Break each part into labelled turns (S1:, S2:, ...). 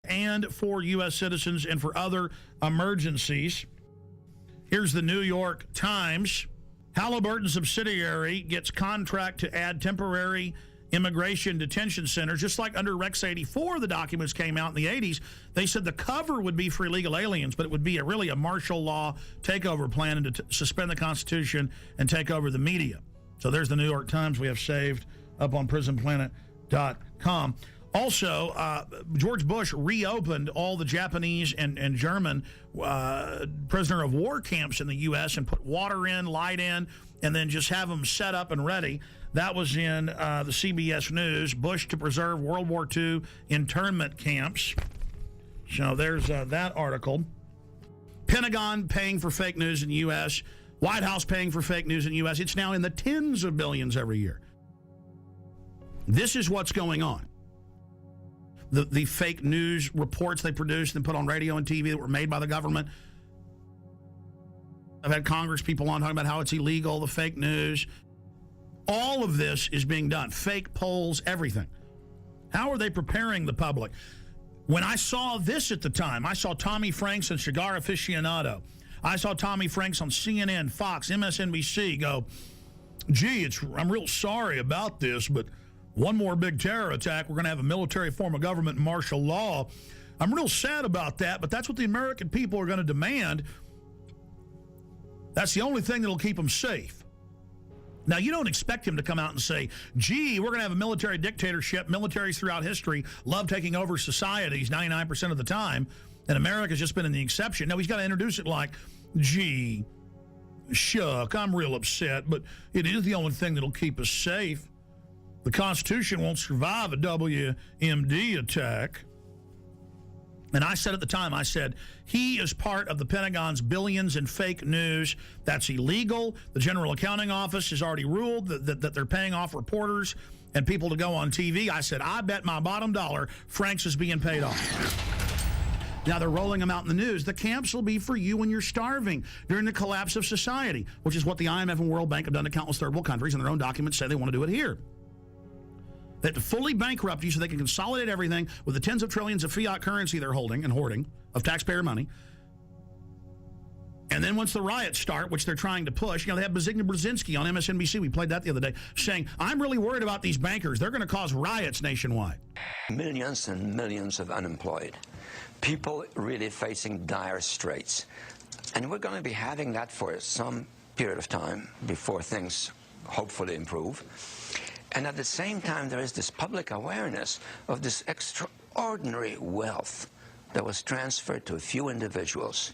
S1: and for U.S. citizens and for other emergencies. Here's the New York Times. Halliburton subsidiary gets contract to add temporary immigration detention centers. Just like under Rex 84, the documents came out in the 80s. They said the cover would be for illegal aliens, but it would be really a martial law takeover plan and to suspend the Constitution and take over the media. So there's the New York Times we have saved up on prisonplanet.com. Also, George Bush reopened all the Japanese and German prisoner of war camps in the U.S. and put water in, light in, and then just have them set up and ready. That was in the CBS News. Bush to preserve World War II internment camps. So there's that article. Pentagon paying for fake news in the U.S. White House paying for fake news in the U.S. It's now in the tens of billions every year. This is what's going on. The fake news reports they produced and put on radio and TV that were made by the government. I've had Congress people on talking about how it's illegal, the fake news. All of this is being done. Fake polls, everything. How are they preparing the public? When I saw this at the time, I saw Tommy Franks and Cigar Aficionado. I saw Tommy Franks on CNN, Fox, MSNBC go, gee, I'm real sorry about this, but one more big terror attack, we're going to have a military form of government and martial law. I'm real sad about that, but that's what the American people are going to demand. That's the only thing that'll keep them safe. Now, you don't expect him to come out and say, gee, we're going to have a military dictatorship. Militaries throughout history love taking over societies 99% of the time, and America's just been in the exception. No, he's got to introduce it like, gee, shuck, I'm real upset, but it is the only thing that'll keep us safe. The Constitution won't survive a WMD attack. And I said at the time, I said, he is part of the Pentagon's billions in fake news. That's illegal. The General Accounting Office has already ruled that they're paying off reporters and people to go on TV. I said, I bet my bottom dollar Franks is being paid off. Now they're rolling them out in the news. The camps will be for you when you're starving during the collapse of society, which is what the IMF and World Bank have done to countless third world countries, and their own documents say they want to do it here. That to fully bankrupt you so they can consolidate everything with the tens of trillions of fiat currency they're holding and hoarding of taxpayer money. And then once the riots start, which they're trying to push, they have Zbigniew Brzezinski on MSNBC, we played that the other day, saying, I'm really worried about these bankers. They're going to cause riots nationwide.
S2: Millions and millions of unemployed. People really facing dire straits. And we're going to be having that for some period of time before things hopefully improve. And at the same time, there is this public awareness of this extraordinary wealth that was transferred to a few individuals.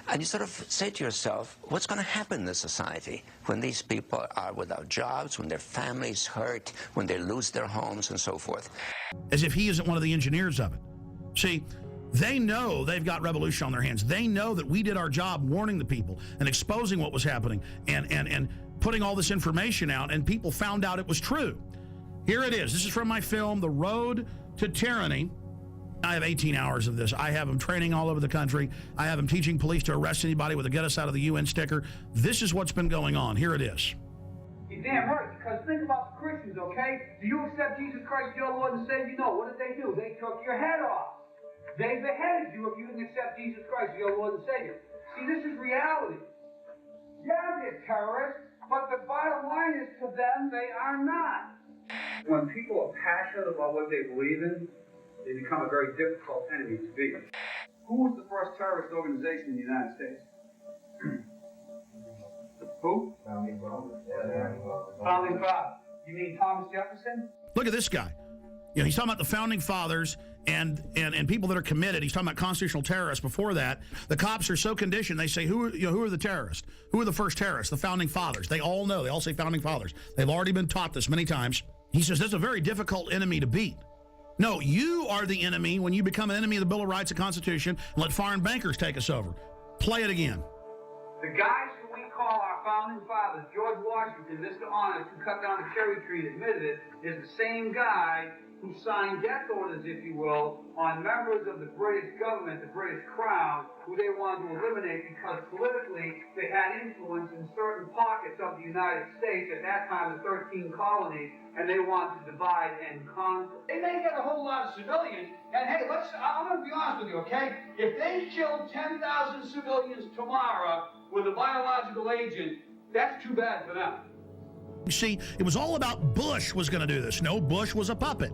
S2: And you sort of say to yourself, what's going to happen in this society when these people are without jobs, when their families hurt, when they lose their homes, and so forth?
S1: As if he isn't one of the engineers of it. See, they know they've got revolution on their hands. They know that we did our job warning the people and exposing what was happening and putting all this information out, and people found out it was true. Here it is. This is from my film, The Road to Tyranny. I have 18 hours of this. I have them training all over the country. I have them teaching police to arrest anybody with a get us out of the UN sticker. This is what's been going on. Here it is.
S3: You're damn right, because think about the Christians, okay? Do you accept Jesus Christ as your Lord and Savior? No. What did they do? They took your head off. They beheaded you if you didn't accept Jesus Christ as your Lord and Savior. See, this is reality. Yeah, they're terrorists, but the bottom line is to them, they are not. When people are passionate about what they believe in, they become a very difficult enemy to beat. Who was the first terrorist organization in the United States? Who? Founding Fathers. You mean Thomas Jefferson?
S1: Look at this guy. He's talking about the founding fathers and people that are committed. He's talking about constitutional terrorists. Before that, the cops are so conditioned. They say, who are the terrorists? Who are the first terrorists? The founding fathers. They all know. They all say founding fathers. They've already been taught this many times. He says that's a very difficult enemy to beat. No, you are the enemy when you become an enemy of the Bill of Rights and Constitution and let foreign bankers take us over. Play it again.
S3: The guys who we call our founding fathers, George Washington, Mr. Honest, who cut down the cherry tree and admitted it, is the same guy who signed death orders, if you will, on members of the British government, the British Crown, who they wanted to eliminate because politically they had influence in certain pockets of the United States, at that time the 13 colonies, and they wanted to divide and conquer. They may get a whole lot of civilians, and hey, I'm going to be honest with you, okay? If they killed 10,000 civilians tomorrow with a biological agent, that's too bad for them.
S1: You see, it was all about Bush was going to do this. No, Bush was a puppet.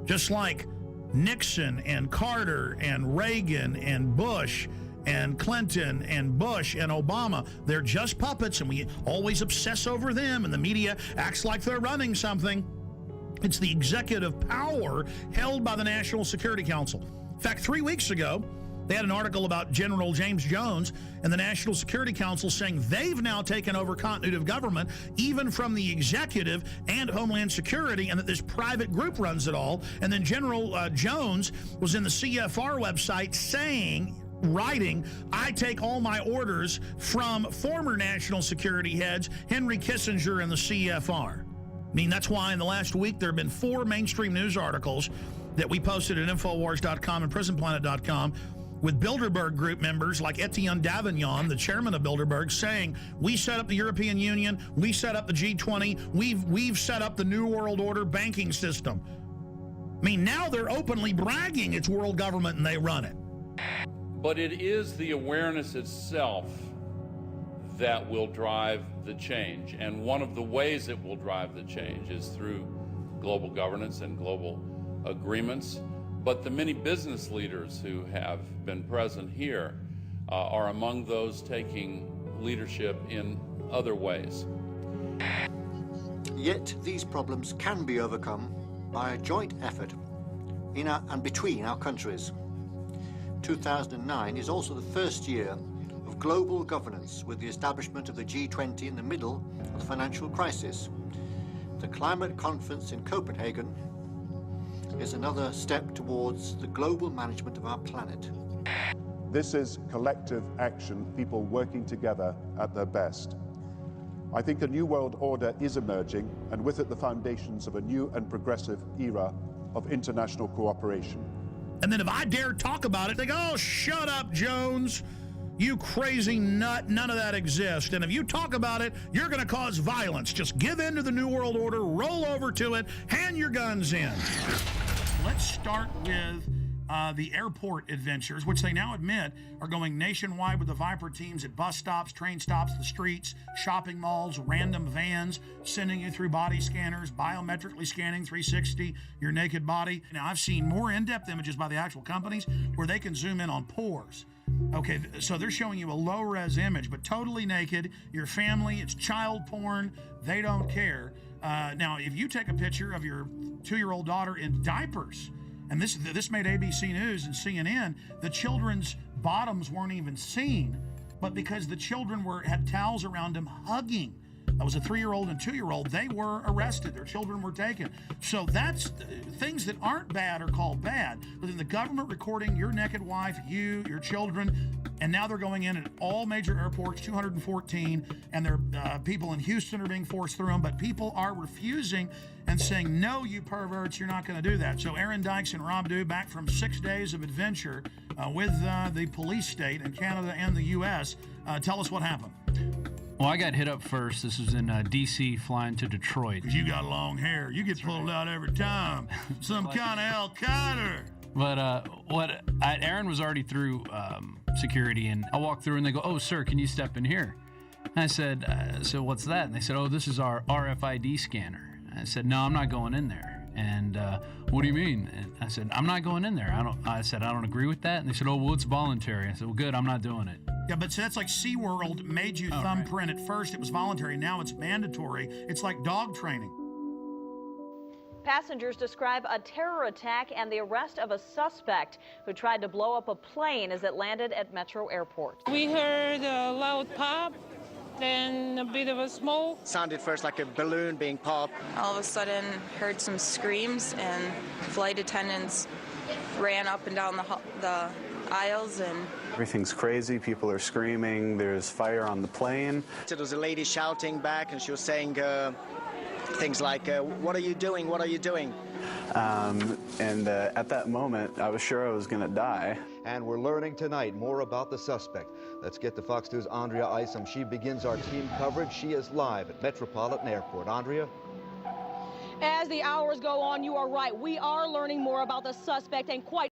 S1: Just like Nixon and Carter and Reagan and Bush and Clinton and Bush and Obama, they're just puppets, and we always obsess over them, and the media acts like they're running something. It's the executive power held by the National Security Council. In fact, 3 weeks ago, they had an article about General James Jones and the National Security Council saying they've now taken over continuity of government, even from the executive and Homeland Security, and that this private group runs it all. And then General Jones was in the CFR website writing, I take all my orders from former national security heads, Henry Kissinger and the CFR. I mean, that's why in the last week there have been 4 mainstream news articles that we posted at Infowars.com and PrisonPlanet.com with Bilderberg group members like Etienne Davignon, the chairman of Bilderberg, saying, we set up the European Union, we set up the G20, we've set up the New World Order banking system. I mean, now they're openly bragging it's world government and they run it.
S4: But it is the awareness itself that will drive the change. And one of the ways it will drive the change is through global governance and global agreements. But the many business leaders who have been present here are among those taking leadership in other ways.
S5: Yet these problems can be overcome by a joint effort in and between our countries. 2009 is also the first year of global governance, with the establishment of the G20 in the middle of the financial crisis. The climate conference in Copenhagen is another step towards the global management of our planet.
S6: This is collective action, people working together at their best. I think a new world order is emerging, and with it the foundations of a new and progressive era of international cooperation.
S1: And then if I dare talk about it, they go, oh, shut up, Jones. You crazy nut, none of that exists. And if you talk about it, you're going to cause violence. Just give in to the New World Order, roll over to it, hand your guns in. Let's start with the airport adventures, which they now admit are going nationwide with the Viper teams at bus stops, train stops, the streets, shopping malls, random vans, sending you through body scanners, biometrically scanning 360 your naked body. Now, I've seen more in-depth images by the actual companies where they can zoom in on pores. Okay, so they're showing you a low-res image, but totally naked, your family, it's child porn, they don't care. Now, if you take a picture of your 2-year-old daughter in diapers, and this made ABC News and CNN, the children's bottoms weren't even seen, but because the children had towels around them hugging. That was a 3-year-old and 2-year-old. They were arrested. Their children were taken. So that's things that aren't bad are called bad. But then the government recording your naked wife, you, your children, and now they're going in at all major airports, 214, and there people in Houston are being forced through them, but people are refusing and saying, no, you perverts, you're not going to do that. So Aaron Dykes and Rob Dew, back from 6 days of adventure with the police state in Canada and the U.S., tell us what happened.
S7: Well, I got hit up first. This was in D.C. flying to Detroit.
S1: Because you got long hair. You get pulled out every time. Some kind of Al Qaeda.
S7: But Aaron was already through security, and I walked through, and they go, oh, sir, can you step in here? And I said, so what's that? And they said, oh, this is our RFID scanner. And I said, no, I'm not going in there. And what do you mean? And I said, I'm not going in there. I said, I don't agree with that. And they said, oh, well, it's voluntary. I said, well, good, I'm not doing it.
S1: Yeah, but that's like SeaWorld made you thumbprint at first. It was voluntary. Now it's mandatory. It's like dog training.
S8: Passengers describe a terror attack and the arrest of a suspect who tried to blow up a plane as it landed at Metro Airport.
S9: We heard a loud pop, then a bit of a smoke.
S10: Sounded first like a balloon being popped.
S11: All of a sudden, heard some screams, and flight attendants ran up and down the aisles, and
S12: everything's crazy. People are screaming. There's fire on the plane.
S10: So there was a lady shouting back, and she was saying, things like, what are you doing? What are you doing?
S12: And at that moment, I was sure I was going to die.
S13: And we're learning tonight more about the suspect. Let's get to Fox News' Andrea Isom. She begins our team coverage. She is live at Metropolitan Airport. Andrea?
S14: As the hours go on, you are right. We are learning more about the suspect, and quite